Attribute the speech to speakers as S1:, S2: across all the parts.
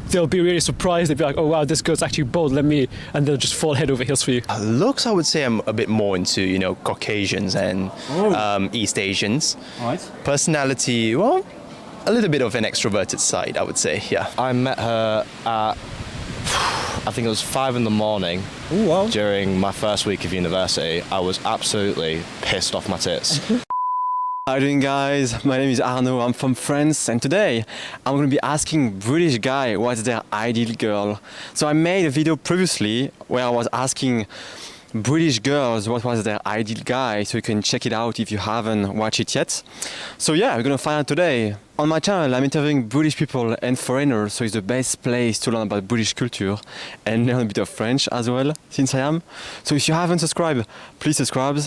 S1: they'll be really surprised. They'll be like, oh wow, this girl's actually bold, and they'll just fall head over heels for you.
S2: Looks, I would say I'm a bit more into, Caucasians and East Asians.
S1: Right.
S2: Personality, well, a little bit of an extroverted side, I would say, yeah.
S3: I met her at, I think it was 5 a.m.
S4: Oh, wow.
S3: during my first week of university. I was absolutely pissed off my tits.
S4: How are you doing, guys? My name is Arnaud, I'm from France, and today I'm going to be asking British guy what's their ideal girl. So I made a video previously where I was asking British girls what was their ideal guy, so you can check it out if you haven't watched it yet. So yeah, we're going to find out today. On my channel I'm interviewing British people and foreigners, so it's the best place to learn about British culture and learn a bit of French as well, since I am. So if you haven't subscribed, please subscribe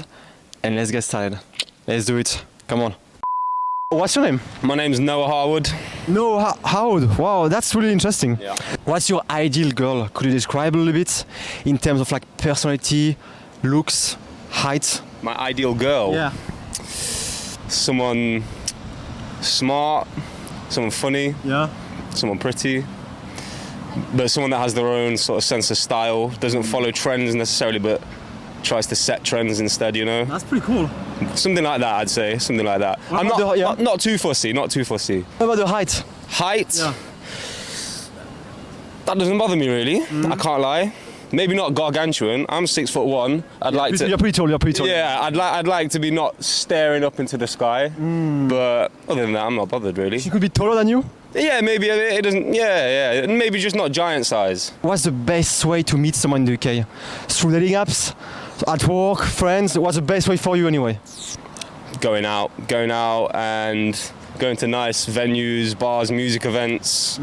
S4: and let's get started. Let's do it. Come on. What's your name?
S5: My name's Noah Harwood.
S4: No, Howard. Wow, that's really interesting.
S5: Yeah.
S4: What's your ideal girl? Could you describe a little bit in terms of like personality, looks, height?
S5: My ideal girl?
S4: Yeah.
S5: Someone smart, someone funny,
S4: Yeah.
S5: someone pretty, but someone that has their own sort of sense of style, doesn't follow trends necessarily, but tries to set trends instead,
S4: That's pretty cool.
S5: Something like that, I'd say, something like that.
S4: What
S5: I'm
S4: about
S5: not too fussy, not too fussy.
S4: What about the height?
S5: Height?
S4: Yeah.
S5: That doesn't bother me really, I can't lie. Maybe not gargantuan, I'm 6'1".
S4: You're pretty tall,
S5: Yeah, I'd like to be not staring up into the sky, but other than that, I'm not bothered really.
S4: She could be taller than you?
S5: Yeah, maybe it doesn't. Yeah, maybe just not giant size.
S4: What's the best way to meet someone in the UK? Through dating apps? At work? Friends? What's the best way for you anyway?
S5: Going out, and going to nice venues, bars, music events,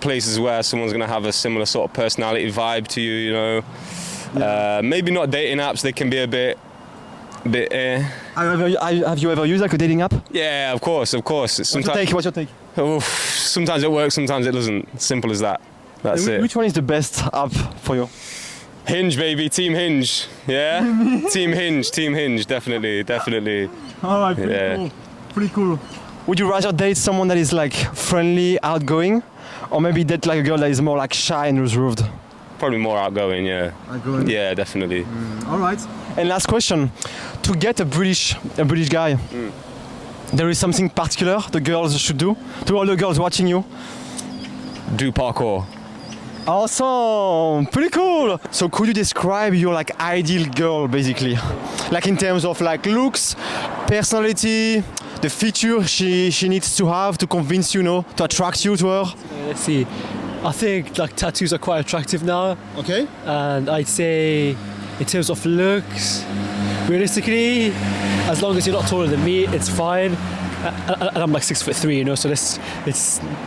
S5: places where someone's gonna have a similar sort of personality vibe to you. Maybe not dating apps. They can be a bit.
S4: Have you ever used like a dating app?
S5: Yeah, of course.
S4: What's your take?
S5: Sometimes it works, sometimes it doesn't. Simple as that. That's it.
S4: Which one is the best app for you?
S5: Hinge, baby, Team Hinge. Yeah, Team Hinge, definitely.
S4: All right, pretty cool. Would you rather date someone that is like friendly, outgoing, or maybe date like a girl that is more like shy and reserved?
S5: Probably more outgoing, yeah.
S4: Outgoing?
S5: Yeah, definitely.
S4: All right. And last question: to get a British guy, there is something particular the girls should do? To all the girls watching you?
S5: Do parkour.
S4: Awesome, pretty cool. So could you describe your like ideal girl basically, like in terms of like looks, personality, the feature she needs to have to convince you, to attract you to her?
S1: Let's see. I think like tattoos are quite attractive now.
S4: Okay.
S1: And I'd say in terms of looks, realistically, as long as you're not taller than me, it's fine. And I'm like 6'3", so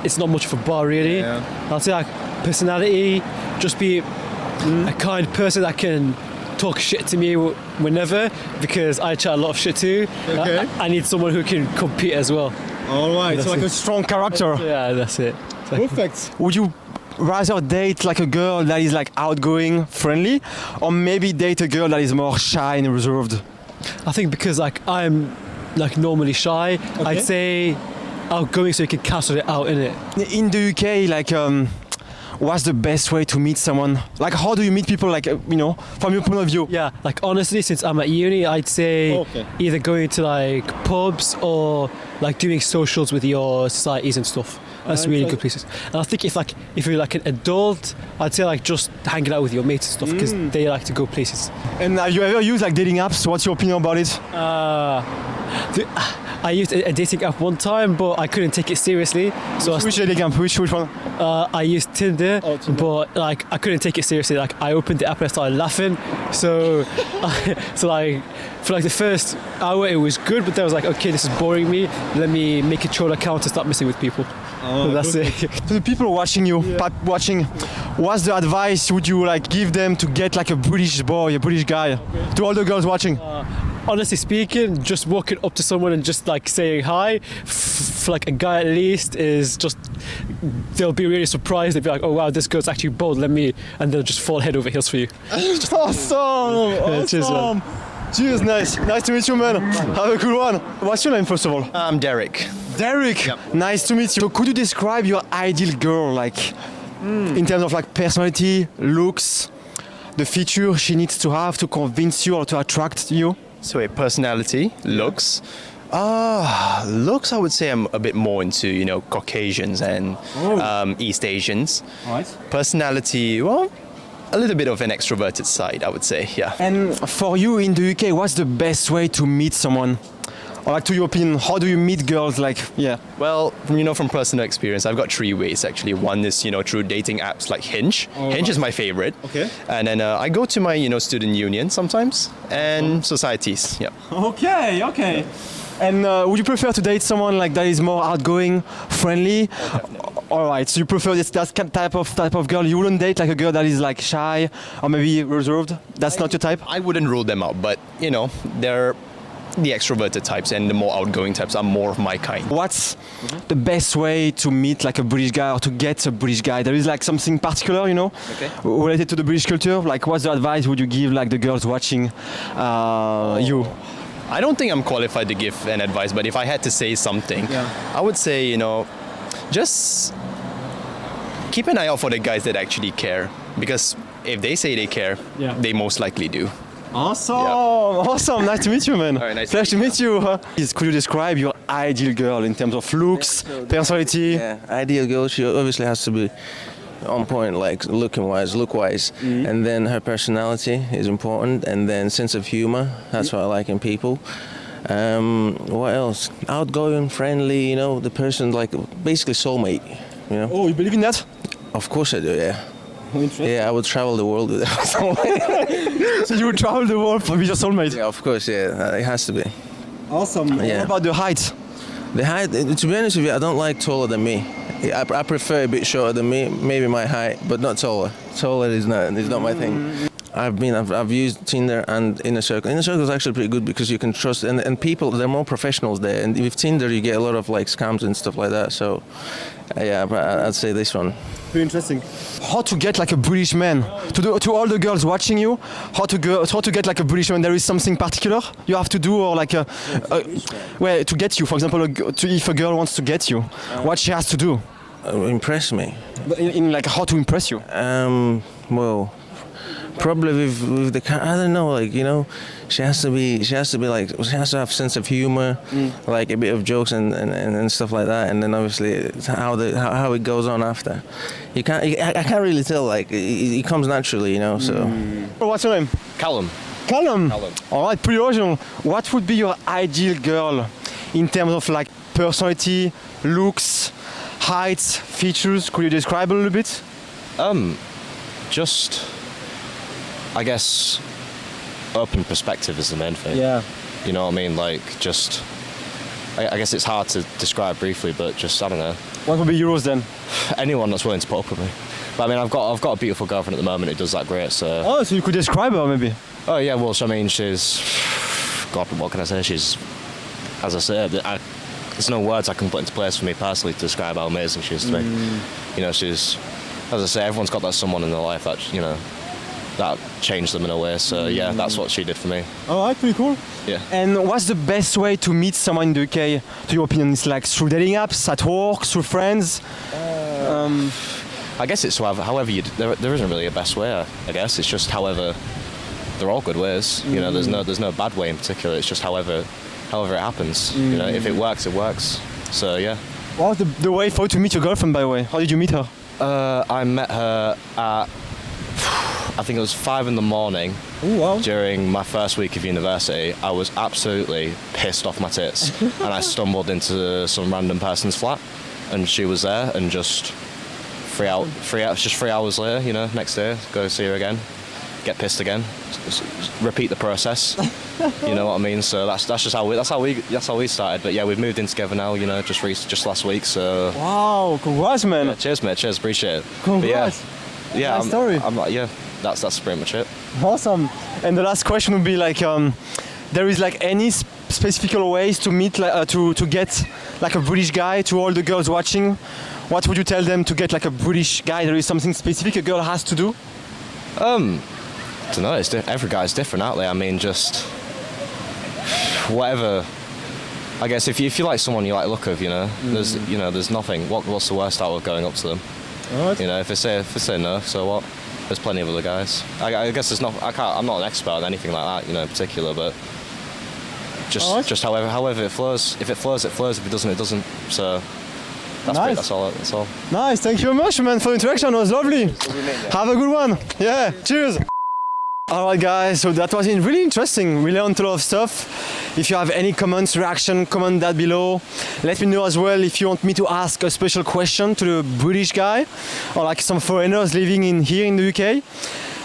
S1: it's not much of a bar really.
S4: Yeah.
S1: I'll say like personality, just be a kind person that can talk shit to me whenever, because I chat a lot of shit too.
S4: Okay.
S1: I need someone who can compete as well.
S4: All right,
S1: That's
S4: so like
S1: it.
S4: a strong character.
S1: Yeah, that's it.
S4: Perfect. Would you rather date like a girl that is like outgoing, friendly, or maybe date a girl that is more shy and reserved?
S1: I think because like I'm like normally shy, I'd say outgoing so you can cancel it out, innit?
S4: In the UK, like what's the best way to meet someone? Like how do you meet people, like from your point of view?
S1: Yeah, like honestly, since I'm at uni, I'd say either going to like pubs or like doing socials with your societies and stuff. That's really good places. And I think if you're like an adult, I'd say like just hanging out with your mates and stuff, because they like to go places.
S4: And have you ever used like dating apps? What's your opinion about it?
S1: I used a dating app one time, but I couldn't take it seriously. So
S4: Which dating app? Which one?
S1: I used Tinder, but like I couldn't take it seriously. Like I opened the app and I started laughing. So, like for like the first hour it was good, but then I was like, okay, this is boring me. Let me make a troll account to start messing with people. That's it.
S4: To the people watching you, what's the advice would you like give them to get like a British boy, a British guy? To all the girls watching.
S1: Honestly speaking, just walking up to someone and just like saying hi, for like a guy at least, is just, they'll be really surprised. They'll be like, oh wow, this girl's actually bold, and they'll just fall head over heels for you.
S4: Awesome!
S1: Cheers, man.
S4: Cheers, nice. Nice to meet you, man. Have a good one. What's your name, first of all?
S2: I'm Derek.
S4: Derek. Nice to meet you. So could you describe your ideal girl, like, in terms of like personality, looks, the feature she needs to have to convince you or to attract you?
S2: So a personality, looks. Looks, I would say I'm a bit more into, Caucasians and East Asians.
S4: Right.
S2: Personality, well, a little bit of an extroverted side, I would say, yeah.
S4: And for you in the UK, what's the best way to meet someone? Or like, to your opinion, how do you meet girls? Like, yeah.
S2: Well, from personal experience, I've got 3 ways actually. One is, through dating apps like Hinge. Hinge is my favorite.
S4: Okay.
S2: And then I go to my, student union sometimes and societies, yeah.
S4: Okay. And would you prefer to date someone like that is more outgoing, friendly? All right. So you prefer that type of girl. You wouldn't date like a girl that is like shy or maybe reserved. That's not your type.
S2: I wouldn't rule them out, but they're the extroverted types and the more outgoing types are more of my kind.
S4: What's the best way to meet like a British guy or to get a British guy? There is like something particular,
S2: Okay.
S4: related to the British culture. Like, what's the advice would you give like the girls watching you?
S2: I don't think I'm qualified to give an advice, but if I had to say something, I would say, just keep an eye out for the guys that actually care. Because if they say they care, they most likely do.
S4: Awesome. Nice to meet you, man.
S2: All right, nice
S4: to meet you. Could you describe your ideal girl in terms of looks, personality?
S6: Yeah, ideal girl, she obviously has to be on point, like look-wise. And then her personality is important, and then sense of humor, that's what I like in people. What else? Outgoing, friendly, the person, like basically soulmate,
S4: Oh, you believe in that?
S6: Of course I do, yeah. Yeah, I would travel the world with her.
S4: So you would travel the world with your soulmate?
S6: Yeah, of course, yeah, it has to be.
S4: Awesome.
S6: Yeah.
S4: What about the height?
S6: The height, to be honest with you, I don't like taller than me. I prefer a bit shorter than me, maybe my height, but not taller. Taller is not my thing. I've used Tinder and Inner Circle. Inner Circle is actually pretty good because you can trust, and people, they're more professionals there. And with Tinder, you get a lot of like scams and stuff like that. So, yeah, I'd say this one.
S4: Very interesting. How to get like a British man? To all the girls watching you, how to get like a British man? There is something particular you have to do, or like to get you. For example, if a girl wants to get you, what she has to do?
S6: Impress me.
S4: In like how to impress you?
S6: Well, probably with the I don't know, like she has to have sense of humor, like a bit of jokes and stuff like that, and then obviously it's how it goes on after. I can't really tell, like it comes naturally, So.
S4: What's your name?
S3: Callum.
S4: Callum. All right, pretty original. What would be your ideal girl in terms of like personality, looks, height, features? Could you describe a little bit?
S3: Just, I guess, open perspective is the main thing.
S4: Yeah.
S3: You know what I mean? Like, just, I guess it's hard to describe briefly, but just, I don't know.
S4: What would be yours then?
S3: Anyone that's willing to put up with me. But I mean, I've got a beautiful girlfriend at the moment who does that great, so.
S4: Oh, so you could describe her maybe?
S3: Oh yeah, well, so, I mean, she's, God, what can I say? She's, as I said, there's no words I can put into place for me personally to describe how amazing she is to me. She's, as I say, everyone's got that someone in their life that, that changed them in a way. So yeah, that's what she did for me.
S4: All right, pretty cool.
S3: Yeah.
S4: And what's the best way to meet someone in the UK, to your opinion? It's like through dating apps, at work, through friends?
S3: I guess it's however there isn't really a best way, I guess. It's just however, they're all good ways. There's no bad way in particular. It's just however it happens. If it works, it works. So yeah.
S4: What was the way for you to meet your girlfriend, by the way? How did you meet her?
S3: I met her at, I think it was 5 a.m.
S4: Oh, wow.
S3: During my first week of university. I was absolutely pissed off my tits, and I stumbled into some random person's flat, and she was there, and just 3 hours later, next day, go see her again, get pissed again, repeat the process. You know what I mean? So that's just how we started. But yeah, we've moved in together now. Just last week. So.
S4: Wow! Congrats, man.
S3: Yeah, cheers, mate. Cheers, appreciate it.
S4: Congrats.
S3: Yeah.
S4: Nice story.
S3: I'm like, yeah. That's pretty much it.
S4: Awesome. And the last question would be like, there is like any specific ways to meet, to get like a British guy? To all the girls watching, what would you tell them to get like a British guy? There is something specific a girl has to do?
S3: I don't know. Every guy's different, aren't they? I mean, just whatever. I guess if you like someone you like the look of, there's nothing. What's the worst out of going up to them?
S4: Alright.
S3: If they say no, so what? There's plenty of other guys. I guess there's not. I'm not an expert on anything like that, in particular, but just however it flows. If it flows, it flows. If it doesn't, it doesn't. So
S4: Nice.
S3: That's all.
S4: Nice, thank you very much, man, for the interaction. It was lovely. Have a good one. Yeah, cheers. Alright guys, so that was really interesting. We learned a lot of stuff. If you have any comments, reaction, comment that below. Let me know as well if you want me to ask a special question to the British guy or like some foreigners living here in the UK.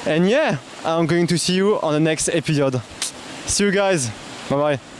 S4: And yeah, I'm going to see you on the next episode. See you guys. Bye bye.